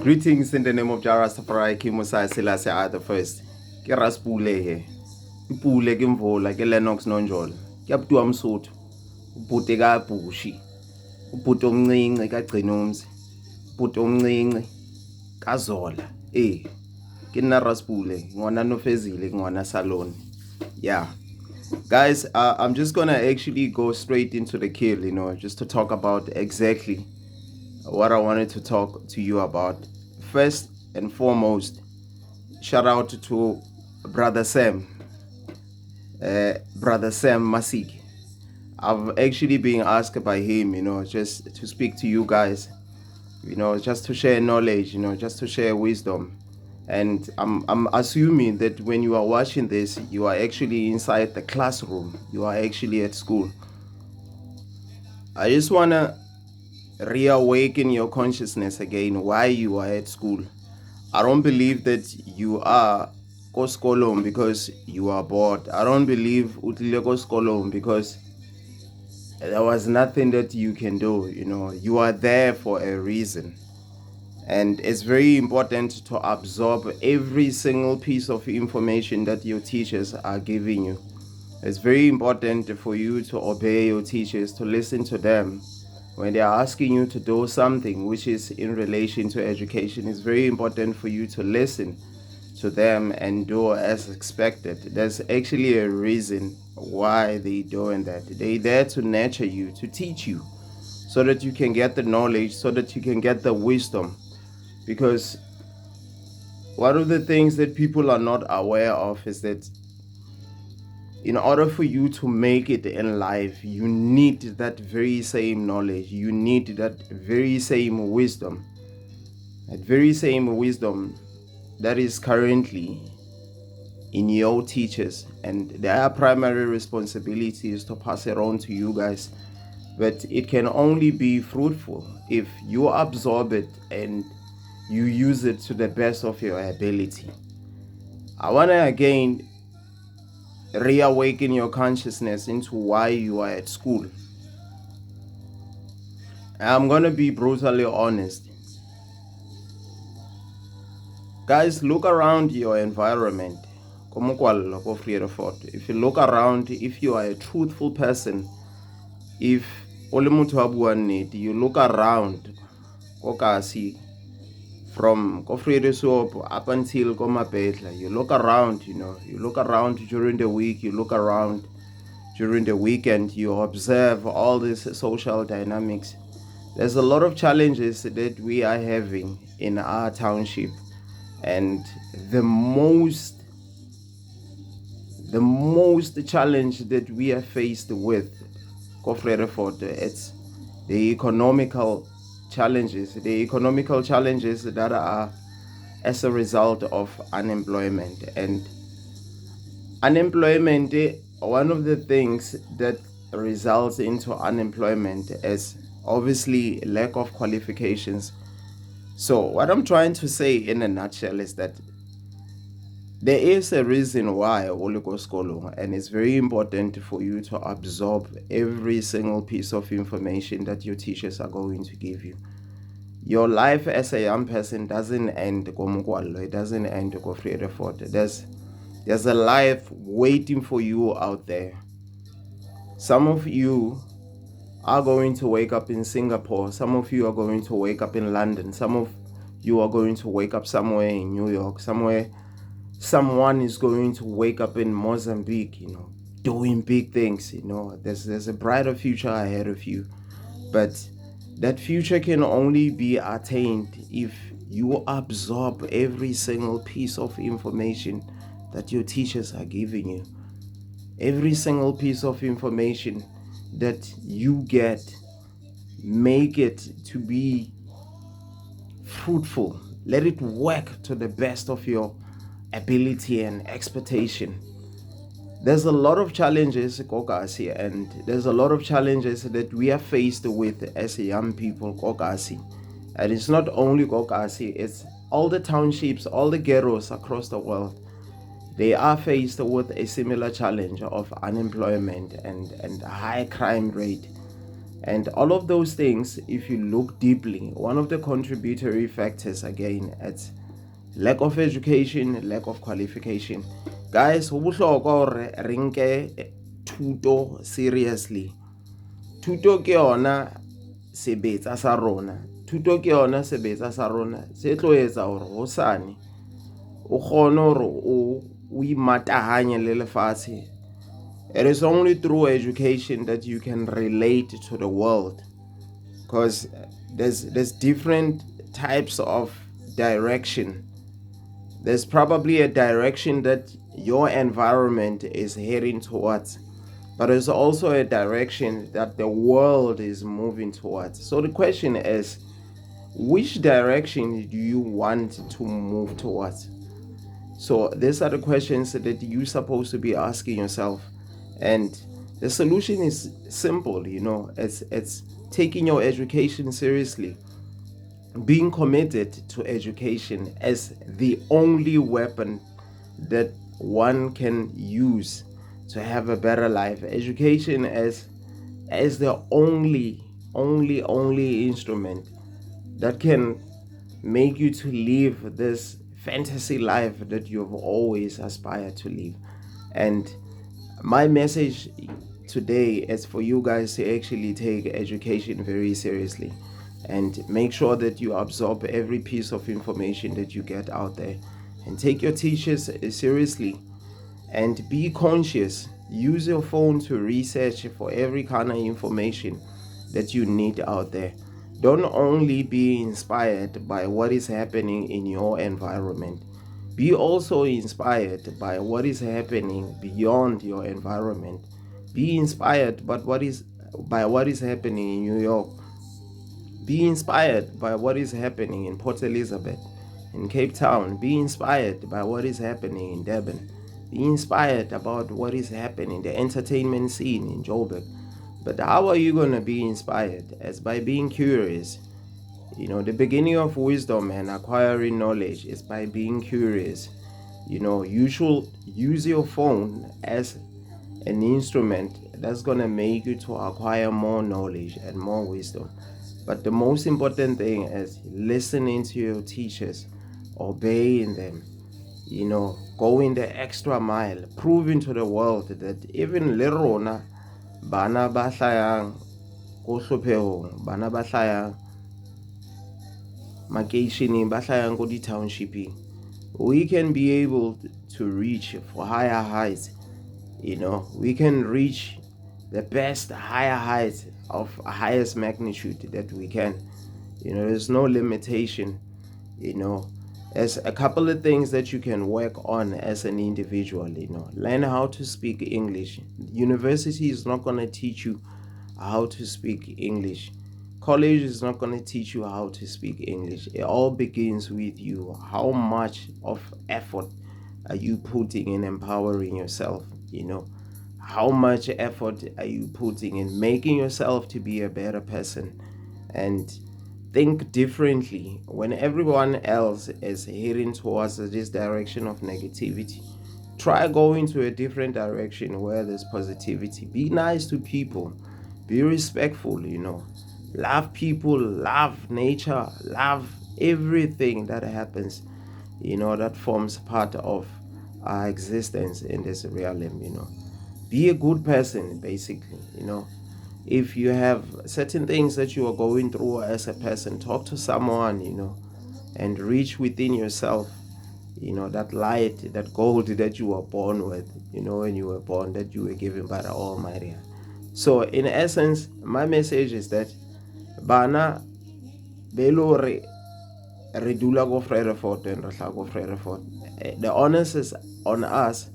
Greetings in the name of Jah Rastafari, King Mosiah Selassie I the first. Ke Raspule he. Ipule ke mvola ke Lennox nonjolo. Ke abutu amsuthu. Ubhuti ka Bushi. Ubhuti omncinci kagcina umzi. Ubhuti omncinci kaZola. Ke nna Raspule, ngwana Nofezile, ngwana Salon. Yeah. Guys, I'm just gonna actually go straight into the kill, just to talk about exactly what I wanted to talk to you about. First and foremost, shout out to Brother Sam Masik. I've actually been asked by him, just to speak to you guys, just to share knowledge, just to share wisdom. And I'm assuming that when you are watching this, you are actually inside the classroom, you are actually at school. I just wanna reawaken your consciousness again why you are at school. I don't believe that you are koskolong because you are bored. I don't believe utlile koskolong because there was nothing that you can do. You are there for a reason, and it's very important to absorb every single piece of information that your teachers are giving you. It's very important for you to obey your teachers, to listen to them. When they are asking you to do something which is in relation to education, it's very important for you to listen to them and do as expected. There's actually a reason why they're doing that. They're there to nurture you, to teach you, so that you can get the knowledge, so that you can get the wisdom. Because one of the things that people are not aware of is that in order for you to make it in life, you need that very same knowledge. You need that very same wisdom. That very same wisdom that is currently in your teachers. And their primary responsibility is to pass it on to you guys. But it can only be fruitful if you absorb it and you use it to the best of your ability. I want to again reawaken your consciousness into why you are at school. I'm gonna be brutally honest. Guys, look around your environment. Mokwallo, Vredefort. If you look around, if you are a truthful person, if you look around, from Vredefort up until Komapetla, you look around, you look around during the week, you look around during the weekend, you observe all these social dynamics. There's a lot of challenges that we are having in our township, and the most challenge that we are faced with, it's the economical challenges that are as a result of unemployment. And unemployment, one of the things that results into unemployment is obviously lack of qualifications. So what I'm trying to say in a nutshell is that there is a reason why we go school, and it's very important for you to absorb every single piece of information that your teachers are going to give you. Your life as a young person doesn't end Mokwallo, it doesn't end Vredefort. There's a life waiting for you out there. Some of you are going to wake up in Singapore. Some of you are going to wake up in London. Some of you are going to wake up somewhere in New York. Someone is going to wake up in Mozambique, doing big things. There's a brighter future ahead of you. But that future can only be attained if you absorb every single piece of information that your teachers are giving you. Every single piece of information that you get, make it to be fruitful. Let it work to the best of your ability and expectation. There's a lot of challenges, Kokasi, and there's a lot of challenges that we are faced with as young people, Kokasi. And it's not only Kokasi, it's all the townships, all the ghettos across the world. They are faced with a similar challenge of unemployment and a high crime rate. And all of those things, if you look deeply, one of the contributory factors again, it's lack of education, lack of qualification. Guys, ho bohlokwa hore re nke thuto seriously. Thuto ke yona sebetsa sa rona. Thuto ke yona sebetsa sa rona se tlo etsa hore hosane o kgone hore o imatahanye le lefatshe. It is only through education that you can relate to the world, because there's different types of direction. There's probably a direction that your environment is heading towards, but there's also a direction that the world is moving towards. So the question is, which direction do you want to move towards? So these are the questions that you're supposed to be asking yourself. And the solution is simple, it's taking your education seriously, being committed to education as the only weapon that one can use to have a better life. Education as the only instrument that can make you to live this fantasy life that you've always aspired to live. And my message today is for you guys to actually take education very seriously and make sure that you absorb every piece of information that you get out there, and take your teachers seriously, and be conscious. Use your phone to research for every kind of information that you need out there. Don't only be inspired by what is happening in your environment. Be also inspired by what is happening beyond your environment. Be inspired by what is happening in New York. Be inspired by what is happening in Port Elizabeth, in Cape Town. Be inspired by what is happening in Durban. Be inspired about what is happening, the entertainment scene in Joburg. But how are you going to be inspired? As by being curious. The beginning of wisdom and acquiring knowledge is by being curious. You should use your phone as an instrument that's going to make you to acquire more knowledge and more wisdom. But the most important thing is listening to your teachers, obeying them, going the extra mile, proving to the world that even le rona bana ba hlayang ko hlophehong, bana ba hlayang makeisheneng, ba hlayang ko di-townshiping, we can be able to reach for higher heights. We can reach the best higher heights of highest magnitude that we can. There's no limitation. There's a couple of things that you can work on as an individual. Learn how to speak English. University is not going to teach you how to speak English. College is not going to teach you how to speak English. It all begins with you. How much of effort are you putting in empowering yourself? How much effort are you putting in making yourself to be a better person? And think differently. When everyone else is heading towards this direction of negativity, try going to a different direction where there's positivity. Be nice to people. Be respectful, Love people, love nature, love everything that happens, that forms part of our existence in this realm, Be a good person, basically, If you have certain things that you are going through as a person, talk to someone, and reach within yourself, that light, that gold that you were born with, when you were born, that you were given by the Almighty. So in essence, my message is that bana belo re dula go Vredefort and re tla go Vredefort. The onus is on us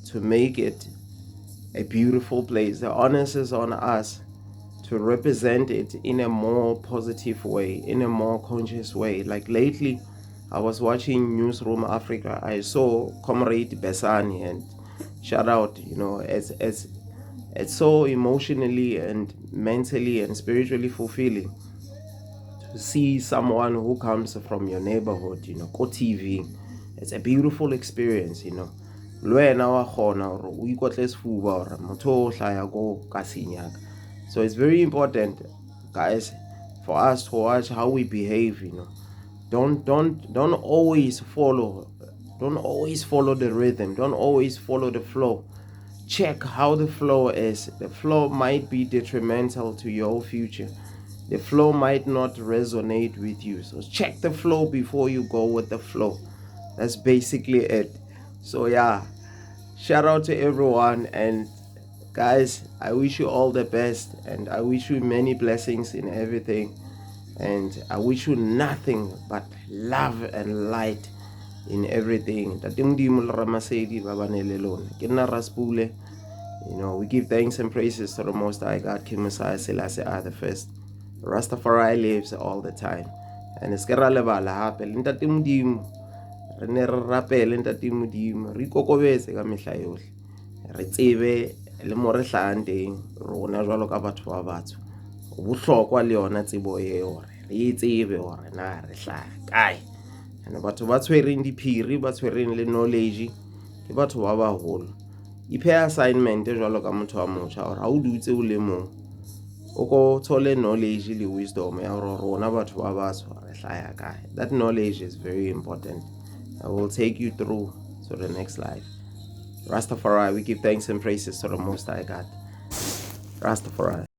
to make it a beautiful place. The onus is on us to represent it in a more positive way, in a more conscious way. Like lately, I was watching Newsroom Africa. I saw Comrade Besani, and shout out, it's so emotionally and mentally and spiritually fulfilling to see someone who comes from your neighborhood, go TV. It's a beautiful experience, le wena wa kgona hore o ikotle sefuba hore motho o hlaya go ka senyaka. So it's very important, guys, for us to watch how we behave. Don't always follow. Don't always follow the rhythm. Don't always follow the flow. Check how the flow is. The flow might be detrimental to your future. The flow might not resonate with you. So check the flow before you go with the flow. That's basically it. So yeah, shout out to everyone, and guys, I wish you all the best, and I wish you many blessings in everything, and I wish you nothing but love and light in everything. We give thanks and praises to the Most High God, King Messiah Selassie I the First. Rastafari lives all the time. And it's kera lebala hape le ntate Modimo, re ne re rapele ntate Modimo, re ikokobetse ka mehla yohle, re tsebe le mo re hlahang teng rona jwalo ka batho ba batsho. Ho bohlokwa le yona tsebo eo hore re tsebe hore na re hlaha kae. And batho ba tshwereng diphiri, ba tshwereng le knowledge, ke batho ba baholo. Iphe assignment jwalo ka motho wa motjha hore ha o dutse o le mong, o ko thole knowledge le wisdom ya hore rona batho ba batsho re hlaya kae. That knowledge is very important. It will take you through to the next life. Rastafari, we give thanks and praises to the Most High God. Rastafari.